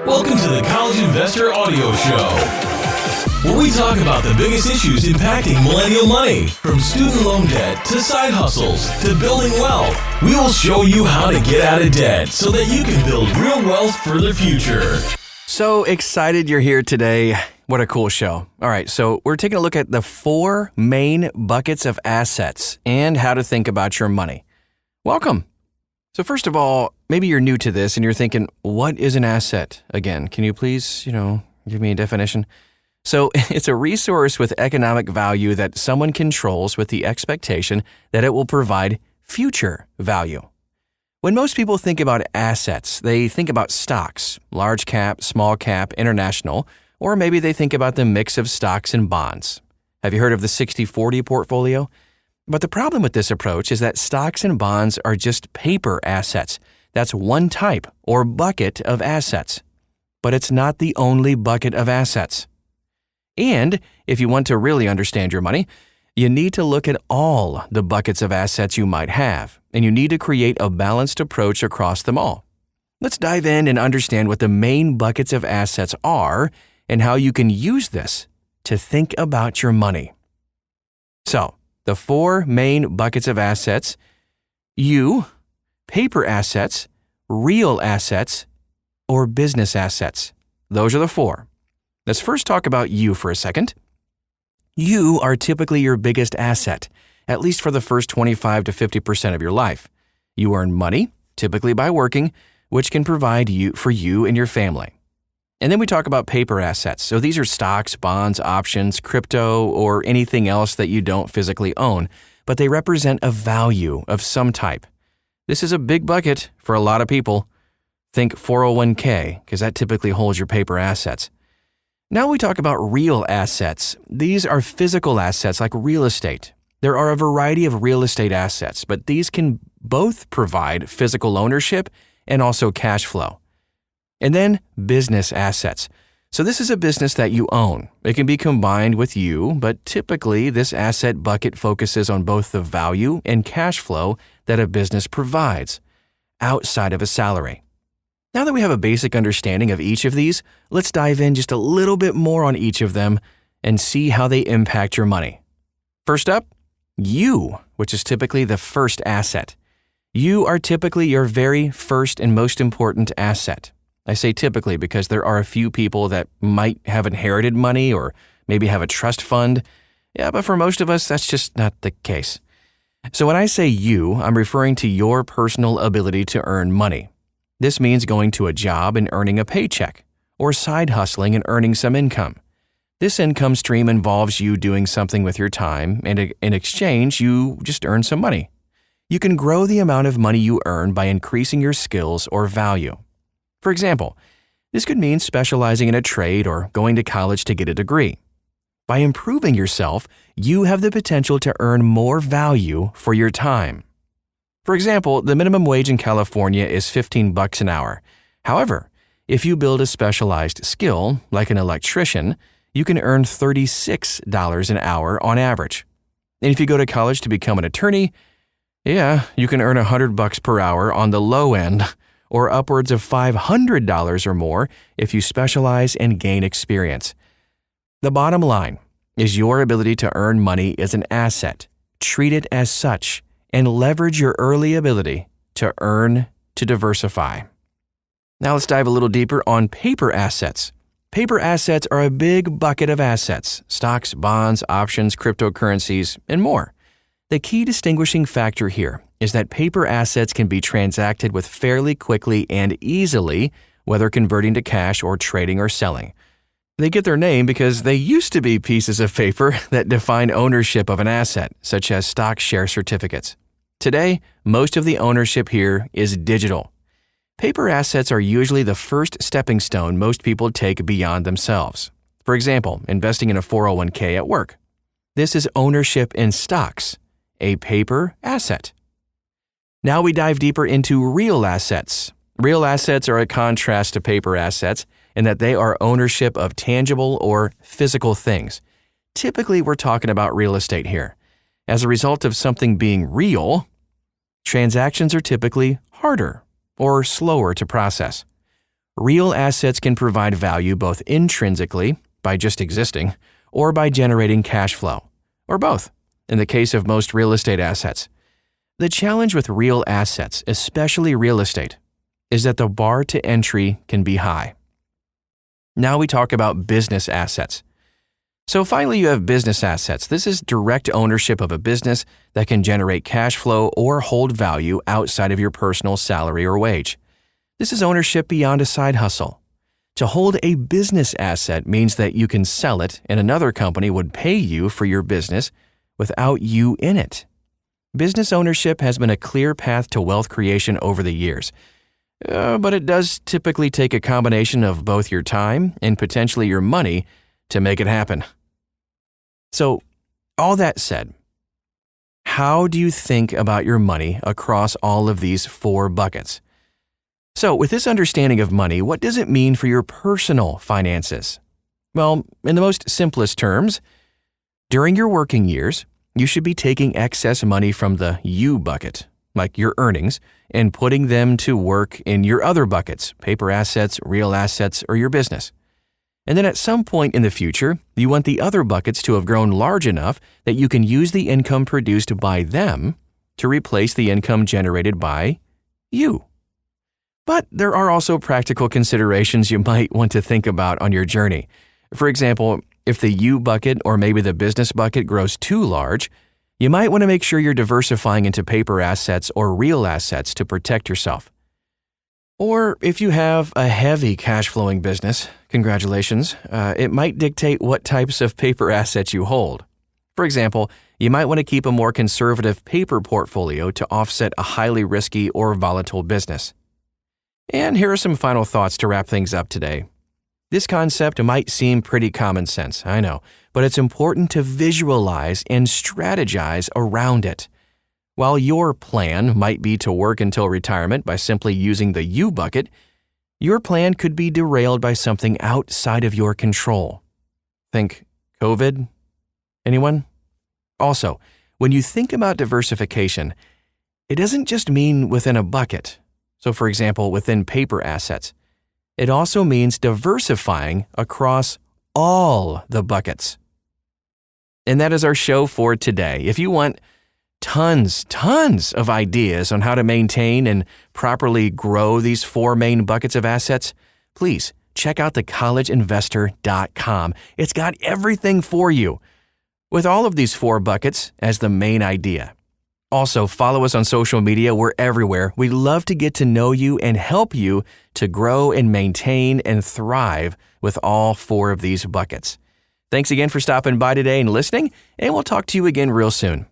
Welcome to the College Investor Audio Show, where we talk about the biggest issues impacting millennial money, from student loan debt to side hustles to building wealth. We will show you how to get out of debt so that you can build real wealth for the future. So excited you're here today. What a cool show. All right, so we're taking a look at the 4 main buckets of assets and how to think about your money. Welcome. So first of all, maybe you're new to this and you're thinking, what is an asset? Again, can you please, give me a definition? So it's a resource with economic value that someone controls with the expectation that it will provide future value. When most people think about assets, they think about stocks, large cap, small cap, international, or maybe they think about the mix of stocks and bonds. Have you heard of the 60-40 portfolio? But the problem with this approach is that stocks and bonds are just paper assets. That's one type or bucket of assets. But it's not the only bucket of assets. And if you want to really understand your money, you need to look at all the buckets of assets you might have, and you need to create a balanced approach across them all. Let's dive in and understand what the main buckets of assets are and how you can use this to think about your money. So, the 4 main buckets of assets: you, paper assets, real assets, or business assets. Those are the 4. Let's first talk about you for a second. You are typically your biggest asset, at least for the first 25 to 50% of your life. You earn money, typically by working, which can provide for you and your family. And then we talk about paper assets. So these are stocks, bonds, options, crypto, or anything else that you don't physically own, but they represent a value of some type. This is a big bucket for a lot of people. Think 401k, because that typically holds your paper assets. Now we talk about real assets. These are physical assets like real estate. There are a variety of real estate assets, but these can both provide physical ownership and also cash flow. And then business assets. So this is a business that you own. It can be combined with you, but typically this asset bucket focuses on both the value and cash flow that a business provides outside of a salary. Now that we have a basic understanding of each of these, let's dive in just a little bit more on each of them and see how they impact your money. First up, you, which is typically the first asset. You are typically your very first and most important asset. I say typically because there are a few people that might have inherited money or maybe have a trust fund. Yeah, but for most of us, that's just not the case. So when I say you, I'm referring to your personal ability to earn money. This means going to a job and earning a paycheck, or side hustling and earning some income. This income stream involves you doing something with your time, and in exchange, you just earn some money. You can grow the amount of money you earn by increasing your skills or value. For example, this could mean specializing in a trade or going to college to get a degree. By improving yourself, you have the potential to earn more value for your time. For example, the minimum wage in California is $15 an hour. However, if you build a specialized skill, like an electrician, you can earn $36 an hour on average. And if you go to college to become an attorney, you can earn $100 per hour on the low end, or upwards of $500 or more if you specialize and gain experience. The bottom line is your ability to earn money is an asset. Treat it as such and leverage your early ability to earn to diversify. Now let's dive a little deeper on paper assets. Paper assets are a big bucket of assets: stocks, bonds, options, cryptocurrencies, and more. The key distinguishing factor here is that paper assets can be transacted with fairly quickly and easily, whether converting to cash or trading or selling. They get their name because they used to be pieces of paper that define ownership of an asset, such as stock share certificates. Today, most of the ownership here is digital. Paper assets are usually the first stepping stone most people take beyond themselves. For example, investing in a 401k at work. This is ownership in stocks, a paper asset. Now we dive deeper into real assets. Real assets are a contrast to paper assets in that they are ownership of tangible or physical things. Typically, we're talking about real estate here. As a result of something being real, transactions are typically harder or slower to process. Real assets can provide value both intrinsically, by just existing, or by generating cash flow, or both, in the case of most real estate assets. The challenge with real assets, especially real estate, is that the bar to entry can be high. Now we talk about business assets. So finally, you have business assets. This is direct ownership of a business that can generate cash flow or hold value outside of your personal salary or wage. This is ownership beyond a side hustle. To hold a business asset means that you can sell it and another company would pay you for your business without you in it. Business ownership has been a clear path to wealth creation over the years, but it does typically take a combination of both your time and potentially your money to make it happen. So, all that said, how do you think about your money across all of these 4 buckets? So, with this understanding of money, what does it mean for your personal finances? Well, in the most simplest terms, during your working years, you should be taking excess money from the you bucket, like your earnings, and putting them to work in your other buckets, paper assets, real assets, or your business. And then at some point in the future, you want the other buckets to have grown large enough that you can use the income produced by them to replace the income generated by you. But there are also practical considerations you might want to think about on your journey. For example, if the you bucket or maybe the business bucket grows too large, you might want to make sure you're diversifying into paper assets or real assets to protect yourself. Or if you have a heavy cash flowing business, congratulations, it might dictate what types of paper assets you hold. For example, you might want to keep a more conservative paper portfolio to offset a highly risky or volatile business. And here are some final thoughts to wrap things up today. This concept might seem pretty common sense, I know, but it's important to visualize and strategize around it. While your plan might be to work until retirement by simply using the you bucket, your plan could be derailed by something outside of your control. Think COVID? Anyone? Also, when you think about diversification, it doesn't just mean within a bucket. So for example, within paper assets. It also means diversifying across all the buckets. And that is our show for today. If you want tons of ideas on how to maintain and properly grow these 4 main buckets of assets, please check out thecollegeinvestor.com. It's got everything for you, with all of these 4 buckets as the main idea. Also, follow us on social media. We're everywhere. We'd love to get to know you and help you to grow and maintain and thrive with all 4 of these buckets. Thanks again for stopping by today and listening, and we'll talk to you again real soon.